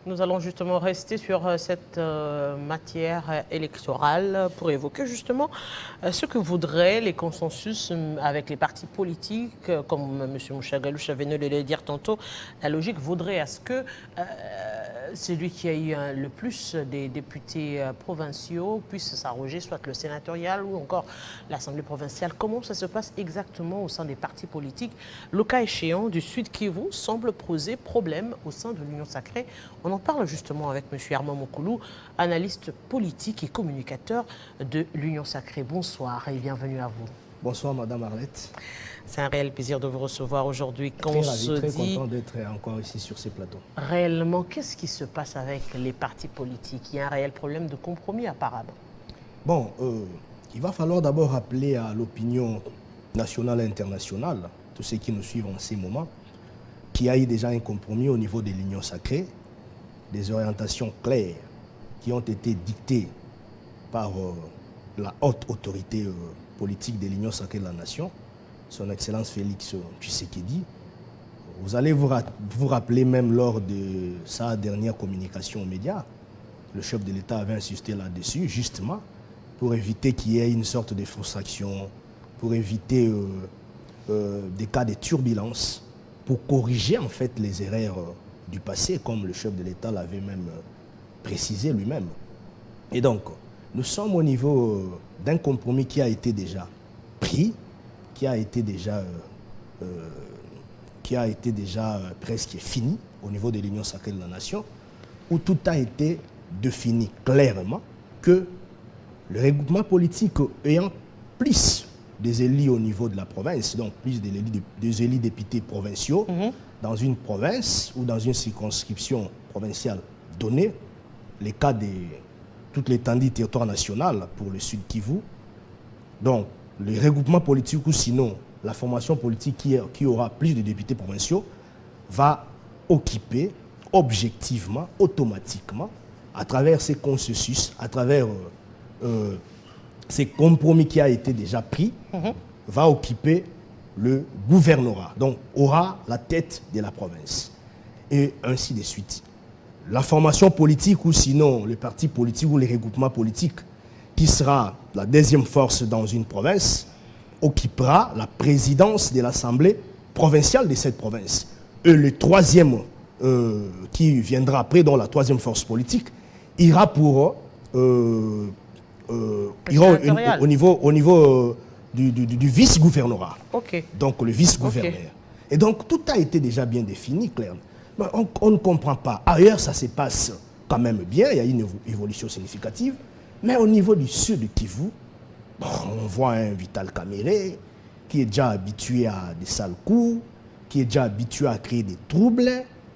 Nous allons justement rester sur cette matière électorale pour évoquer justement ce que voudraient les consensus avec les partis politiques, comme M. Mouchagalouche venait de le dire tantôt. La logique voudrait à ce que celui qui a eu le plus des députés provinciaux puisse s'arroger soit le sénatorial ou encore l'Assemblée provinciale. Comment ça se passe exactement au sein des partis politiques? Le cas échéant du Sud Kivu semble poser problème au sein de l'Union sacrée. On en parle justement avec M. Armand Mokoulou, analyste politique et communicateur de l'Union sacrée. Bonsoir et bienvenue à vous. Bonsoir Madame Arlette. C'est un réel plaisir de vous recevoir aujourd'hui. Très ravi, très content d'être encore ici sur ces plateaux. Réellement, qu'est-ce qui se passe avec les partis politiques? Il y a un réel problème de compromis apparemment. Bon, il va falloir d'abord rappeler à l'opinion nationale et internationale, tous ceux qui nous suivent en ces moments, qu'il y a eu déjà un compromis au niveau de l'Union sacrée, des orientations claires qui ont été dictées par la haute autorité politique de l'Union sacrée de la nation, son Excellence Félix Tshisekedi. Vous allez vous rappeler même lors de sa dernière communication aux médias, le chef de l'État avait insisté là-dessus, justement, pour éviter qu'il y ait une sorte de frustration, pour éviter des cas de turbulence, pour corriger en fait les erreurs du passé, comme le chef de l'État l'avait même précisé lui-même. Et donc, nous sommes au niveau d'un compromis qui a été déjà pris, qui a été déjà presque fini au niveau de l'Union sacrée de la nation, où tout a été défini clairement que le regroupement politique ayant plus des élus au niveau de la province, donc plus des élus députés provinciaux dans une province ou dans une circonscription provinciale donnée, les cas de toute l'étendue du territoire national pour le Sud Kivu, donc le regroupement politique ou sinon la formation politique qui aura plus de députés provinciaux va occuper objectivement, automatiquement, à travers ces consensus, à travers ces compromis qui a été déjà pris, va occuper le gouvernorat, donc aura la tête de la province. Et ainsi de suite. La formation politique ou sinon le parti politique ou les regroupements politiques qui sera la deuxième force dans une province occupera la présidence de l'Assemblée provinciale de cette province. Et le troisième qui viendra après, dans la troisième force politique, ira pour au niveau du vice-gouvernorat. Okay. Donc le vice-gouverneur. Okay. Et donc tout a été déjà bien défini, clairement. On ne comprend pas. Ailleurs, ça se passe quand même bien, il y a une évolution significative. Mais au niveau du Sud Kivu, on voit un Vital Kamerhe qui est déjà habitué à des sales coups, qui est déjà habitué à créer des troubles,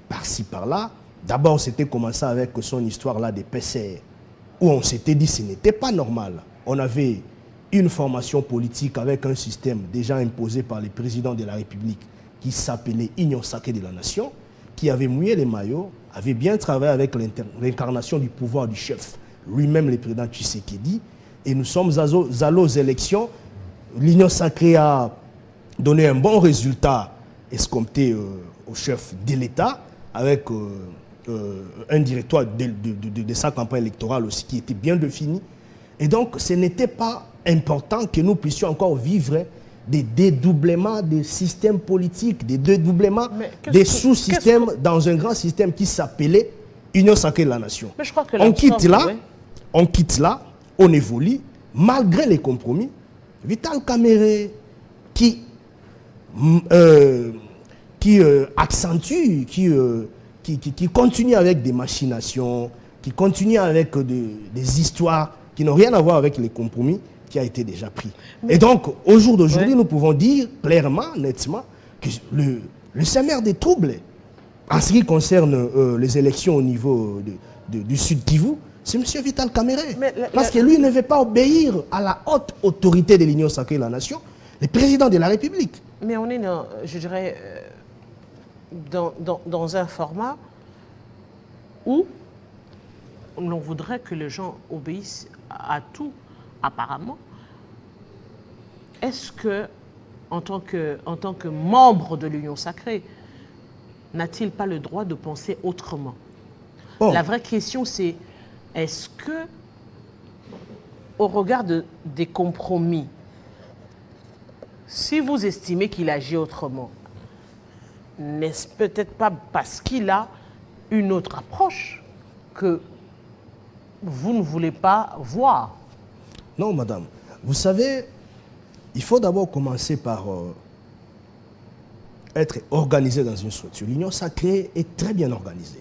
par-ci, par-là. D'abord, c'était commencé avec son histoire-là des PCR, où on s'était dit que ce n'était pas normal. On avait une formation politique avec un système déjà imposé par le président de la République qui s'appelait Union sacrée de la nation, qui avait mouillé les maillots, avait bien travaillé avec l'incarnation du pouvoir du chef, lui-même le président Tshisekedi, et nous sommes allés aux élections. L'Union sacrée a donné un bon résultat escompté au chef de l'État, avec un directoire de sa campagne électorale aussi qui était bien défini. Et donc, ce n'était pas important que nous puissions encore vivre des dédoublements des systèmes politiques, des dédoublements des sous-systèmes dans un grand système qui s'appelait Union sacrée de la nation. Mais je crois que on quitte là, on évolue, malgré les compromis. Vital Kamerhe qui accentue, qui continue avec des machinations, qui continue avec des histoires qui n'ont rien à voir avec les compromis qui a été déjà pris. Et donc, au jour d'aujourd'hui, nous pouvons dire clairement, nettement, que le sommaire des troubles, en ce qui concerne les élections au niveau du Sud Kivu, c'est M. Vital Kamerhe. Parce que lui ne veut pas obéir à la haute autorité de l'Union sacrée de la nation, le président de la République. Mais on est, je dirais, dans un format où l'on voudrait que les gens obéissent à tout, apparemment. Est-ce que, en tant que membre de l'Union sacrée, n'a-t-il pas le droit de penser autrement? Bon. La vraie question, c'est est-ce que, au regard des compromis, si vous estimez qu'il agit autrement, n'est-ce peut-être pas parce qu'il a une autre approche que vous ne voulez pas voir? Non, madame. Vous savez, il faut d'abord commencer par être organisé dans une structure. L'Union sacrée est très bien organisée.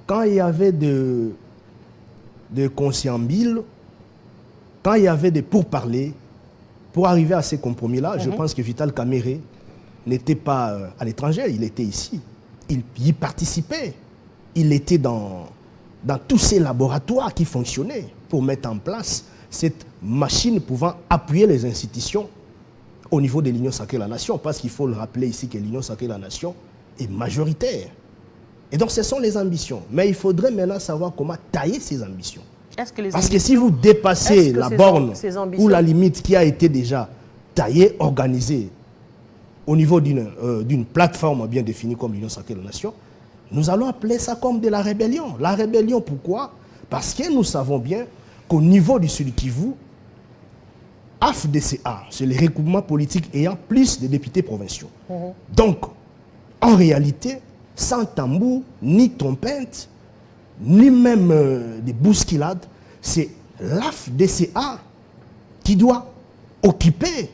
Quand il y avait de conciliabules, quand il y avait des pourparlers, pour arriver à ces compromis-là, je pense que Vital Kamerhe n'était pas à l'étranger, il était ici. Il y participait. Il était dans tous ces laboratoires qui fonctionnaient pour mettre en place cette machine pouvant appuyer les institutions au niveau de l'Union sacrée de la Nation, parce qu'il faut le rappeler ici que l'Union sacrée de la Nation est majoritaire. Et donc, ce sont les ambitions. Mais il faudrait maintenant savoir comment tailler ces ambitions. Parce que si vous dépassez la borne ou la limite qui a été déjà taillée, organisée au niveau d'une plateforme bien définie comme l'Union sacrée de la Nation, nous allons appeler ça comme de la rébellion. La rébellion, pourquoi? Parce que nous savons bien qu'au niveau du Sud Kivu, AFDCA, c'est le regroupement politique ayant plus de députés provinciaux. Donc, en réalité, sans tambour, ni trompette, ni même des bousculades, c'est l'AFDCA qui doit occuper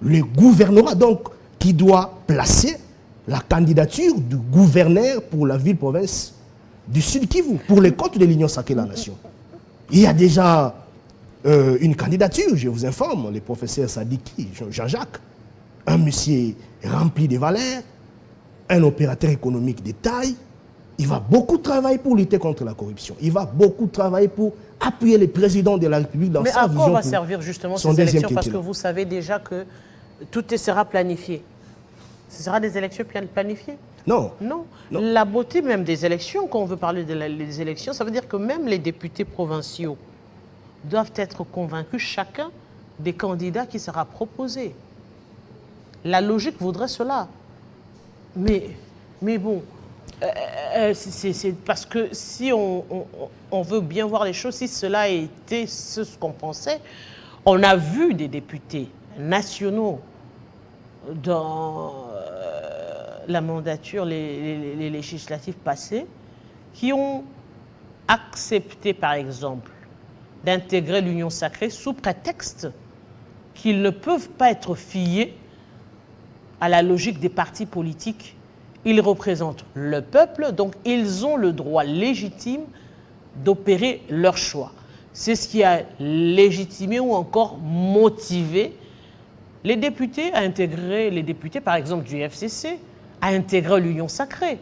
le gouvernorat, donc qui doit placer la candidature du gouverneur pour la ville-province du Sud Kivu, pour les comptes de l'Union sacrée de la Nation. Il y a déjà une candidature, je vous informe, le professeur Sadiki, Jean-Jacques, un monsieur rempli de valeurs, un opérateur économique de taille. Il va beaucoup travailler pour lutter contre la corruption. Il va beaucoup travailler pour appuyer le président de la République dans sa vision. Mais à quoi va servir justement ces élections? Parce que vous savez déjà que tout sera planifié. Ce sera des élections planifiées? Non. Non. La beauté même des élections, quand on veut parler des élections, ça veut dire que même les députés provinciaux doivent être convaincus, chacun des candidats qui sera proposé. La logique voudrait cela. Mais bon, c'est parce que si on veut bien voir les choses, si cela a été ce qu'on pensait, on a vu des députés nationaux dans la mandature, les législatives passées, qui ont accepté, par exemple, d'intégrer l'Union sacrée sous prétexte qu'ils ne peuvent pas être fiés à la logique des partis politiques. Ils représentent le peuple, donc ils ont le droit légitime d'opérer leur choix. C'est ce qui a légitimé ou encore motivé les députés à intégrer, les députés par exemple du FCC, à intégrer l'Union sacrée.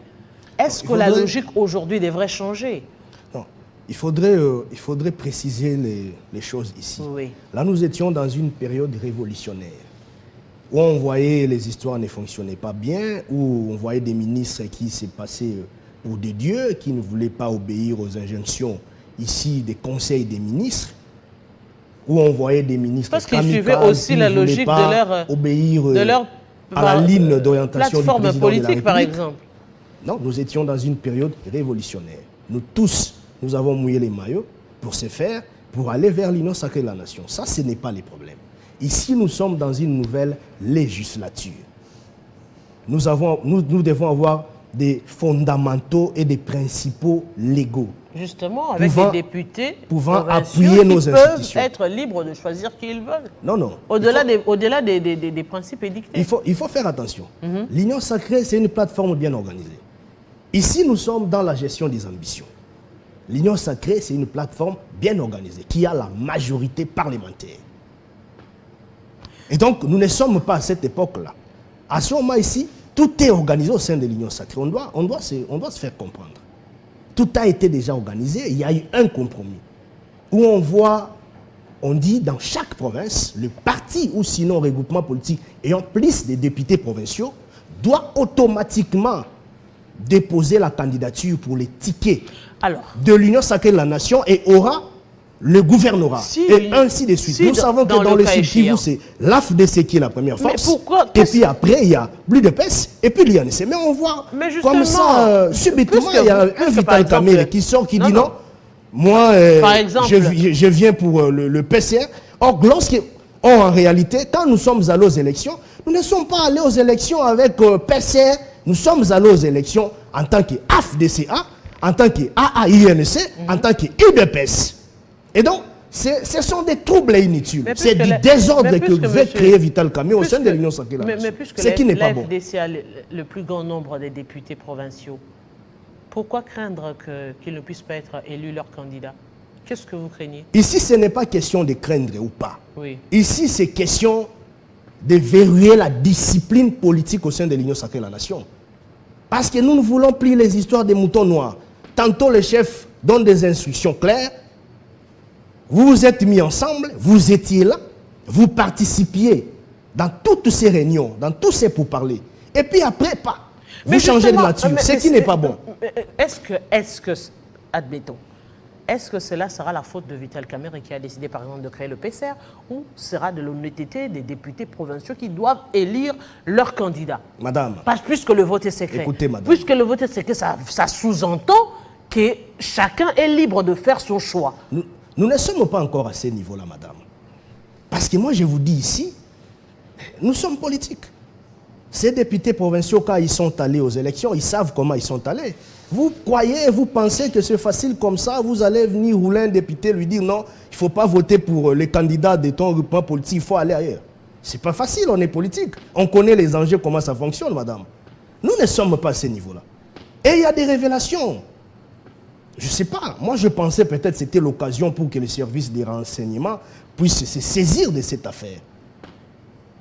Est-ce que la logique aujourd'hui devrait changer? Non, il faudrait préciser les choses ici. Oui. Là, nous étions dans une période révolutionnaire, où on voyait les histoires ne fonctionnaient pas bien, où on voyait des ministres qui se passaient pour des dieux, qui ne voulaient pas obéir aux injonctions ici des conseils des ministres, où on voyait des ministres parce qu'ils suivaient aussi la logique de leur à la ligne d'orientation du président plateforme politique, de la République. par exemple. Non, nous étions dans une période révolutionnaire. Nous tous, nous avons mouillé les maillots pour se faire, pour aller vers l'Union sacrée de la Nation. Ça, ce n'est pas le problème. Ici, nous sommes dans une nouvelle législature. Nous devons avoir des fondamentaux et des principaux légaux. Justement, avec des députés pouvant appuyer nos institutions. Peuvent être libres de choisir qui ils veulent. Non. Au-delà des principes édictés. Il faut faire attention. L'Union sacrée, c'est une plateforme bien organisée. Ici, nous sommes dans la gestion des ambitions. L'Union sacrée, c'est une plateforme bien organisée, qui a la majorité parlementaire. Et donc, nous ne sommes pas à cette époque-là. À ce moment ici, tout est organisé au sein de l'Union sacrée. On doit se faire comprendre. Tout a été déjà organisé. Il y a eu un compromis où on dit dans chaque province, le parti ou sinon regroupement politique ayant plus de députés provinciaux doit automatiquement déposer la candidature pour les tickets de l'Union sacrée de la Nation et aura le gouvernorat, Si, et ainsi de suite. si, Nous savons que dans le Sud Kivu, c'est l'AFDC qui est la première Mais force. pourquoi Et puis après, il y a l'UDPS et puis l'INC. Mais on voit Mais comme ça, subitement, il y a un Vital Kamerhe qui sort, qui dit non, moi, par exemple, je viens pour le PCR. Or, en réalité, quand nous sommes allés aux élections, nous ne sommes pas allés aux élections avec PCR, nous sommes allés aux élections en tant qu'AFDCA, en tant qu'AAINC, en tant qu'UDPS. Et donc, ce sont des troubles inutiles. C'est du désordre que veut créer Vital Kamerhe au sein de l'Union sacrée. Mais puisque ce qui n'est pas bon. l'AFDC a le plus grand nombre des députés provinciaux, pourquoi craindre qu'ils ne puissent pas être élus leurs candidats? Qu'est-ce que vous craignez? Ici, ce n'est pas question de craindre ou pas. Oui. Ici, c'est question de verrouiller la discipline politique au sein de l'Union sacrée de la nation. Parce que nous ne voulons plus les histoires des moutons noirs. Tantôt, les chefs donnent des instructions claires. Vous vous êtes mis ensemble, vous étiez là, vous participiez dans toutes ces réunions, dans tous ces pourparlers. Et puis après, pas. Vous changez de nature, ce qui n'est pas bon. Est-ce que, admettons, est-ce que cela sera la faute de Vital Kamerhe qui a décidé par exemple de créer le PCR, ou sera de l'honnêteté des députés provinciaux qui doivent élire leurs candidats? Madame. Puisque le vote est secret. Écoutez, madame. Puisque le vote est secret, ça sous-entend que chacun est libre de faire son choix. Nous ne sommes pas encore à ce niveau-là, madame. Parce que moi, je vous dis ici, nous sommes politiques. Ces députés provinciaux, quand ils sont allés aux élections, ils savent comment ils sont allés. Vous croyez, vous pensez que c'est facile comme ça, vous allez venir rouler un député, lui dire non, il ne faut pas voter pour les candidats de ton groupement politique, il faut aller ailleurs. C'est pas facile, on est politique. On connaît les enjeux, comment ça fonctionne, madame. Nous ne sommes pas à ce niveau-là. Et il y a des révélations. Je ne sais pas, moi je pensais peut-être que c'était l'occasion pour que les services des renseignements puissent se saisir de cette affaire.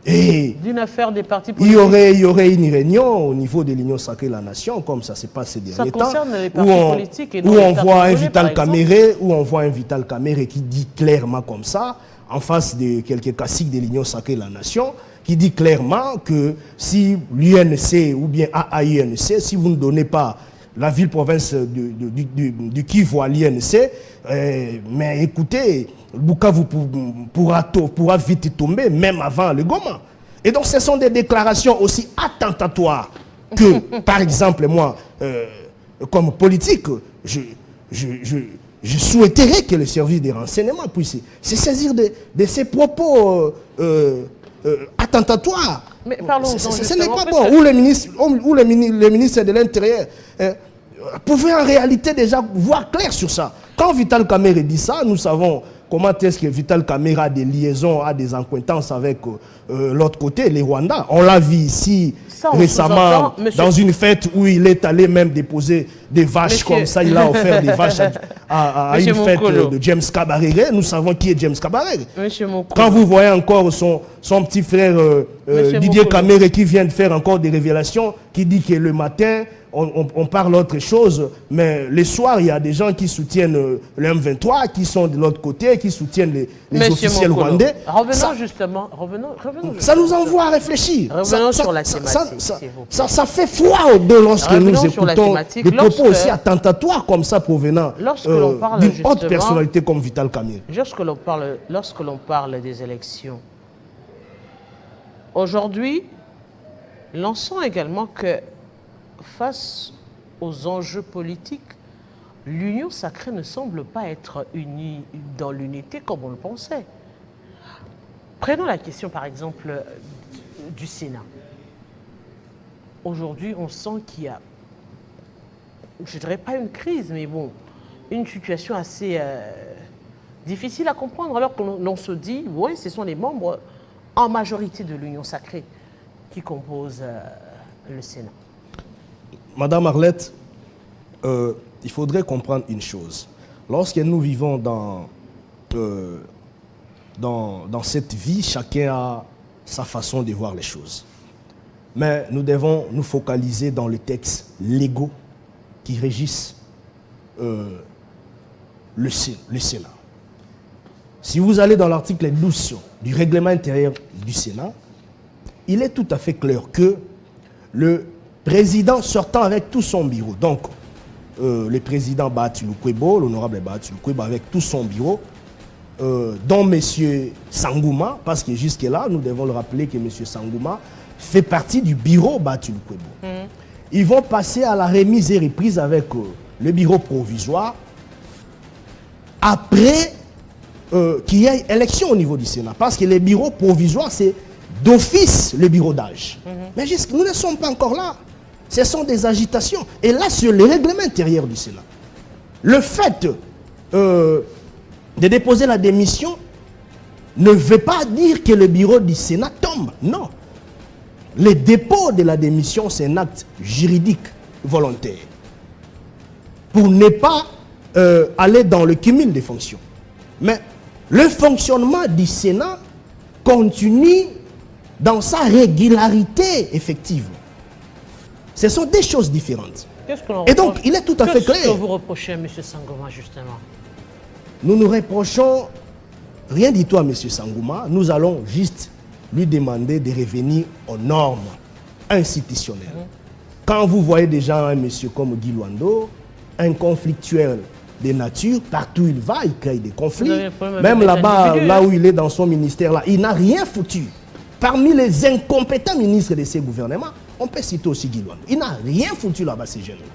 Et d'une affaire des partis il politiques. y aurait une réunion au niveau de l'Union sacrée de la nation, comme ça s'est passé ces derniers temps, concerne les partis politiques et non où les on partis voit un congolais, Vital par Kamerhe, où on voit un Vital Kamerhe qui dit clairement comme ça, en face de quelques classiques de l'Union sacrée de la nation, qui dit clairement que si l'UNC ou bien AAINC, si vous ne donnez pas la ville-province du Kivu à l'INC, mais écoutez, Bukavu pourra vite tomber, même avant le Goma. Et donc, ce sont des déclarations aussi attentatoires que, par exemple, moi, comme politique, je souhaiterais que le service des renseignements puisse se saisir de ces propos attentatoires. Mais parlons-en ce n'est pas bon. Ou le ministre de l'Intérieur pouvait en réalité déjà voir clair sur ça. Quand Vital Kamerhe dit ça, nous savons comment est-ce que Vital Kamerhe a des liaisons, a des acquaintances avec l'autre côté, les Rwandais. On l'a vu ici récemment dans une fête où il est allé même déposer des vaches comme ça. Il a offert des vaches à une fête de James Kabarebe. Nous savons qui est James Kabarebe. Quand vous voyez encore son petit frère Didier Kamerhe qui vient de faire encore des révélations, qui dit que le matin, on parle autre chose, mais le soir, il y a des gens qui soutiennent le M23, qui sont de l'autre côté, qui soutiennent les officiels rwandais. Revenons ça nous envoie à réfléchir. Revenons sur la thématique. Ça fait froid au dos lorsque nous écoutons des propos aussi attentatoires comme ça provenant d'une haute personnalité comme Vital Kamerhe. Lorsque l'on parle des élections, aujourd'hui, lançons également que face aux enjeux politiques, l'Union sacrée ne semble pas être unie dans l'unité comme on le pensait. Prenons la question, par exemple, du Sénat. Aujourd'hui, on sent qu'il y a, je ne dirais pas une crise, mais bon, une situation assez difficile à comprendre, alors que l'on se dit, oui, ce sont les membres en majorité de l'Union sacrée qui composent le Sénat. Madame Arlette, il faudrait comprendre une chose. Lorsque nous vivons dans cette vie, chacun a sa façon de voir les choses. Mais nous devons nous focaliser dans les textes légaux qui régissent le Sénat. Si vous allez dans l'article 12 du règlement intérieur du Sénat, il est tout à fait clair que le président sortant avec tout son bureau, donc le président Bahati Lukwebo, l'honorable Bahati Lukwebo avec tout son bureau, dont M. Sangouma, parce que jusque-là, nous devons le rappeler que M. Sangouma fait partie du bureau Batu Lukwebo. Ils vont passer à la remise et reprise avec le bureau provisoire après qu'il y ait élection au niveau du Sénat. Parce que les bureaux provisoires, c'est d'office le bureau d'âge. Mais nous ne sommes pas encore là. Ce sont des agitations. Et là, sur le règlement intérieur du Sénat, le fait de déposer la démission ne veut pas dire que le bureau du Sénat tombe. Non. Le dépôt de la démission, c'est un acte juridique volontaire. Pour ne pas aller dans le cumul des fonctions. Mais le fonctionnement du Sénat continue dans sa régularité effective. Ce sont des choses différentes. Et donc, il est tout à fait clair. Qu'est-ce que vous reprochez à M. Sangouma, justement? Nous nous reprochons rien du tout à M. Sangouma. Nous allons juste lui demander de revenir aux normes institutionnelles. Quand vous voyez déjà un monsieur comme Guy Luando, un conflictuel de nature, partout où il va, il crée des conflits. Même là-bas, là où il est dans son ministère, là, il n'a rien foutu. Parmi les incompétents ministres de ces gouvernements, on peut citer aussi Guy Luando. Il n'a rien foutu là-bas, ces jeunes-là.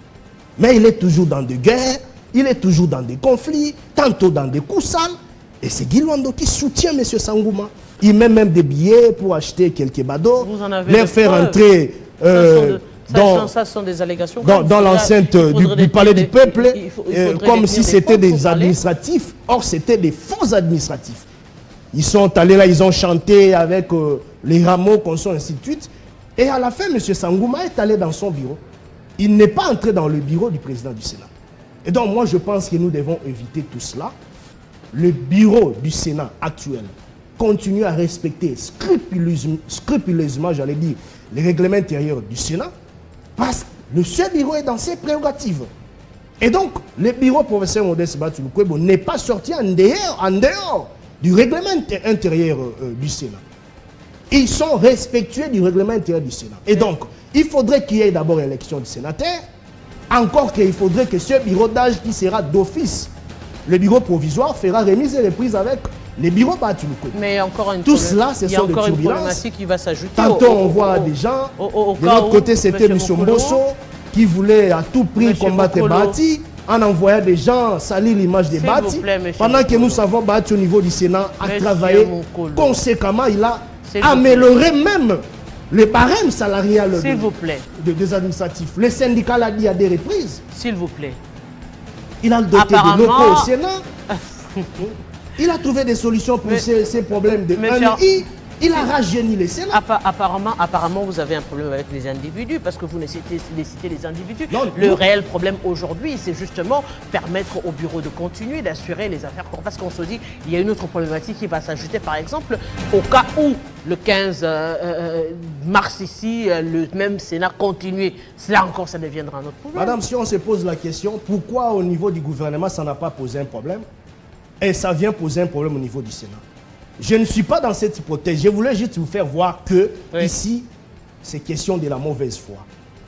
Mais il est toujours dans des guerres, il est toujours dans des conflits, tantôt dans des coups sales. Et c'est Guy Luando qui soutient M. Sangouma. Il met même des billets pour acheter quelques badauds, les faire entrer ça sont des allégations. Dans l'enceinte du palais du peuple, comme si c'était des administratifs. Or, c'était des faux administratifs. Ils sont allés là, ils ont chanté avec les rameaux, consorts, ainsi de suite. Et à la fin, M. Sangouma est allé dans son bureau. Il n'est pas entré dans le bureau du président du Sénat. Et donc, moi, je pense que nous devons éviter tout cela. Le bureau du Sénat actuel continue à respecter scrupuleusement, j'allais dire, les règlements intérieurs du Sénat, parce que ce bureau est dans ses prérogatives. Et donc, le bureau professeur Modeste Batu Lukwebo n'est pas sorti en dehors du règlement intérieur du Sénat. Ils sont respectueux du règlement intérieur du Sénat. Et donc, il faudrait qu'il y ait d'abord élection du sénateur, encore qu'il faudrait que ce bureau d'âge qui sera d'office, le bureau provisoire, fera remise et reprise avec les bureaux Batu Lukwebo. Mais encore une tout cela, ce sont des turbulences. problématique qui va s'ajouter. Tantôt, on voit des gens. De l'autre côté, c'était M. Mbosso qui voulait à tout prix combattre Bati en envoyant des gens salir l'image de Bati. Pendant que nous savons Bati au niveau du Sénat a travaillé conséquemment. Il a amélioré même le barème salarial des administratifs. Le syndicat l'a dit à des reprises. S'il vous plaît. Il a doté des locaux au Sénat. Il a trouvé des solutions pour ces problèmes de NI. Il a rajeuni les Sénats. Apparemment, vous avez un problème avec les individus, parce que vous ne citez les individus. Le réel problème aujourd'hui, c'est justement permettre au bureau de continuer d'assurer les affaires. Parce qu'on se dit, il y a une autre problématique qui va s'ajouter, par exemple, au cas où le 15 mars ici, le même Sénat continue. Là encore, ça deviendra un autre problème. Madame, si on se pose la question, pourquoi au niveau du gouvernement, ça n'a pas posé un problème? Et ça vient poser un problème au niveau du Sénat. Je ne suis pas dans cette hypothèse. Je voulais juste vous faire voir que ici, c'est question de la mauvaise foi.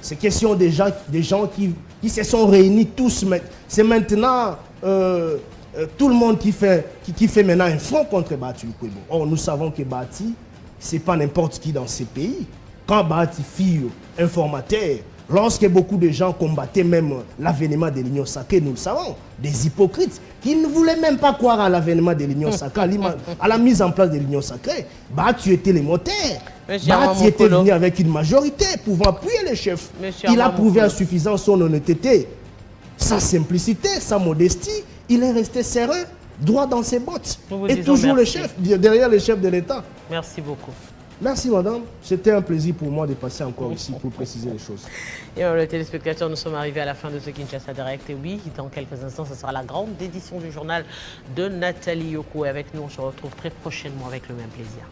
C'est question des gens qui se sont réunis tous. C'est maintenant tout le monde qui fait maintenant un front contre Batu Lukwebo. Or, nous savons que Bati, ce n'est pas n'importe qui dans ces pays. Quand Bati fut informateur, lorsque beaucoup de gens combattaient même l'avènement de l'Union sacrée, nous le savons, des hypocrites qui ne voulaient même pas croire à l'avènement de l'Union sacrée, à la mise en place de l'Union sacrée. Bati était les moteurs. Bati était venu avec une majorité pouvant appuyer les chefs. Il a prouvé à suffisance son honnêteté, sa simplicité, sa modestie. Il est resté sérieux, droit dans ses bottes. Et toujours le chef, derrière le chef de l'État. Merci beaucoup. Merci madame, c'était un plaisir pour moi de passer encore ici pour préciser les choses. Et les téléspectateurs, nous sommes arrivés à la fin de ce Kinshasa Direct. Et oui, dans quelques instants, ce sera la grande édition du journal de Nathalie Yoko. Et avec nous, on se retrouve très prochainement avec le même plaisir.